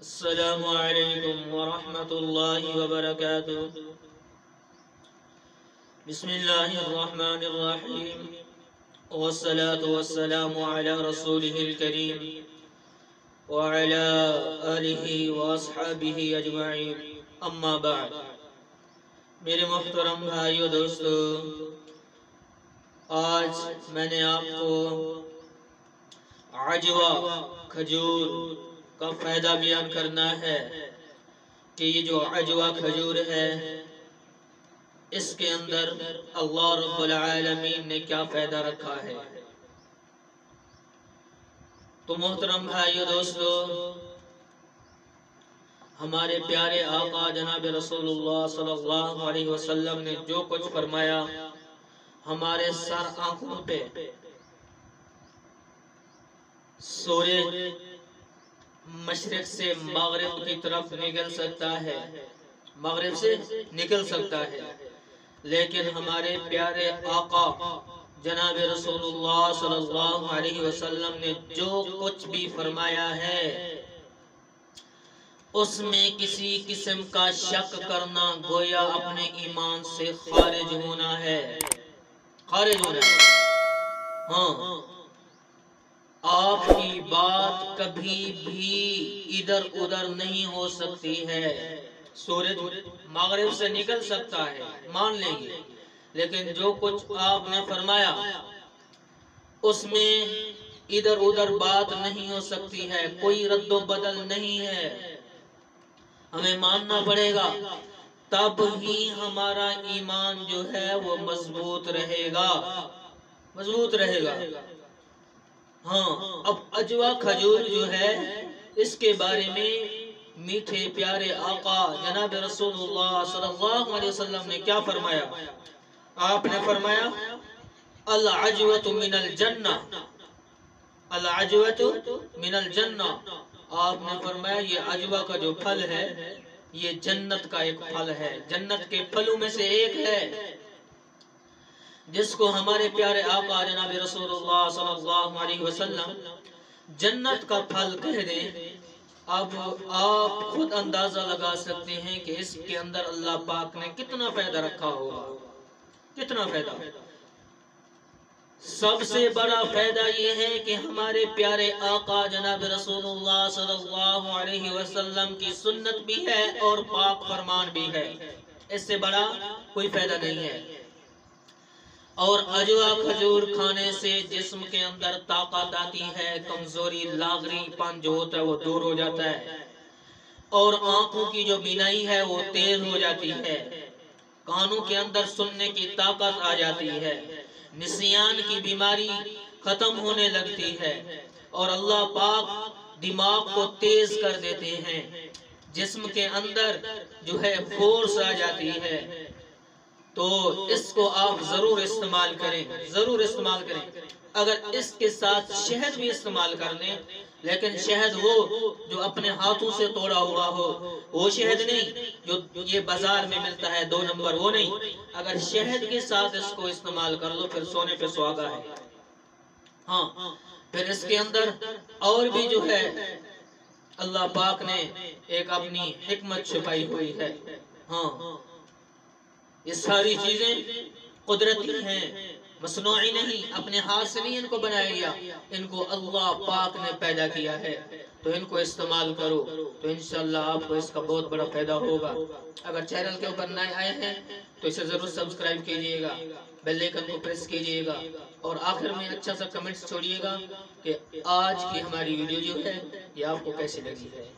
السلام علیکم ورحمۃ اللہ وبرکاتہ۔ بسم اللہ الرحمن الرحیم، والصلاة والسلام علی رسولہ الکریم وعلی آلہ واصحابہ اجمعین، اما بعد۔ میرے محترم بھائیو دوستو، آج میں نے آپ کو عجوہ کھجور کا فائدہ بیان کرنا ہے کہ یہ جو عجوہ کھجور ہے اس کے اندر اللہ رب العالمین نے کیا فائدہ رکھا ہے۔ تو محترم بھائیو دوستو، ہمارے پیارے آقا جناب رسول اللہ صلی اللہ علیہ وسلم نے جو کچھ فرمایا ہمارے سر آنکھوں پہ سورج مشرق سے مغرب کی طرف نکل سکتا ہے، مغرب سے نکل سکتا ہے، لیکن ہمارے پیارے آقا جناب رسول اللہ صلی اللہ علیہ وسلم نے جو کچھ بھی فرمایا ہے اس میں کسی قسم کا شک کرنا گویا اپنے ایمان سے خارج ہونا ہے، خارج ہونا ہے۔ ہاں، آپ کی بات کبھی بھی ادھر ادھر نہیں ہو سکتی ہے۔ سورج مغرب سے نکل سکتا ہے، مان لیں گے، لیکن جو کچھ آپ نے فرمایا اس میں ادھر ادھر بات نہیں ہو سکتی ہے، کوئی رد و بدل نہیں ہے۔ ہمیں ماننا پڑے گا، تب ہی ہمارا ایمان جو ہے وہ مضبوط رہے گا، مضبوط رہے گا۔ ہاں، اب عجوہ کھجور جو ہے اس کے بارے میں میٹھے پیارے آقا جناب رسول اللہ صلی اللہ علیہ وسلم نے کیا فرمایا؟ آپ نے فرمایا العجوۃ من الجنہ، العجوۃ من الجنہ۔ آپ نے فرمایا یہ عجوہ کا جو پھل ہے یہ جنت کا ایک پھل ہے، جنت کے پھلوں میں سے ایک ہے، جس کو ہمارے پیارے آقا جناب رسول اللہ صلی اللہ علیہ وسلم جنت کا پھل کہہ دیں۔ اب آپ خود اندازہ لگا سکتے ہیں کہ اس کے اندر اللہ پاک نے کتنا فائدہ رکھا ہوگا، کتنا فائدہ۔ سب سے بڑا فائدہ یہ ہے کہ ہمارے پیارے آقا جناب رسول اللہ صلی اللہ علیہ وسلم کی سنت بھی ہے اور پاک فرمان بھی ہے، اس سے بڑا کوئی فائدہ نہیں ہے۔ اور عجوہ کھجور کھانے سے جسم کے اندر طاقت آتی ہے، کمزوری لاغری پن جو ہوتا ہے وہ دور ہو جاتا ہے، اور آنکھوں کی جو بینائی ہے وہ تیز ہو جاتی ہے، کانوں کے اندر سننے کی طاقت آ جاتی ہے، نسیان کی بیماری ختم ہونے لگتی ہے، اور اللہ پاک دماغ کو تیز کر دیتے ہیں، جسم کے اندر جو ہے فورس آ جاتی ہے۔ تو اس کو آپ ضرور استعمال کریں، ضرور استعمال کریں۔ اگر اس کے ساتھ شہد بھی استعمال کر لیں، لیکن شہد وہ جو اپنے ہاتھوں سے توڑا ہوا ہو، وہ شہد نہیں جو یہ بازار میں ملتا ہے 2 نمبر، وہ نہیں۔ اگر شہد کے ساتھ اس کو استعمال کر لو پھر سونے پہ سہاگا ہے۔ ہاں، پھر اس کے اندر اور بھی جو ہے اللہ پاک نے ایک اپنی حکمت چھپائی ہوئی ہے۔ ہاں، یہ ساری چیزیں قدرتی ہیں، مصنوعی نہیں، اپنے ہاتھ سے نہیں ان کو بنایا گیا، ان کو اللہ پاک نے پیدا کیا ہے، تو ان کو استعمال کرو تو انشاءاللہ آپ کو اس کا بہت بڑا فائدہ ہوگا۔ اگر چینل کے اوپر نئے آئے ہیں تو اسے ضرور سبسکرائب کیجئے گا، بیل آئیکن کو پریس کیجئے گا، اور آخر میں اچھا سا کمنٹس چھوڑیے گا کہ آج کی ہماری ویڈیو جو ہے یہ آپ کو کیسی لگی ہے۔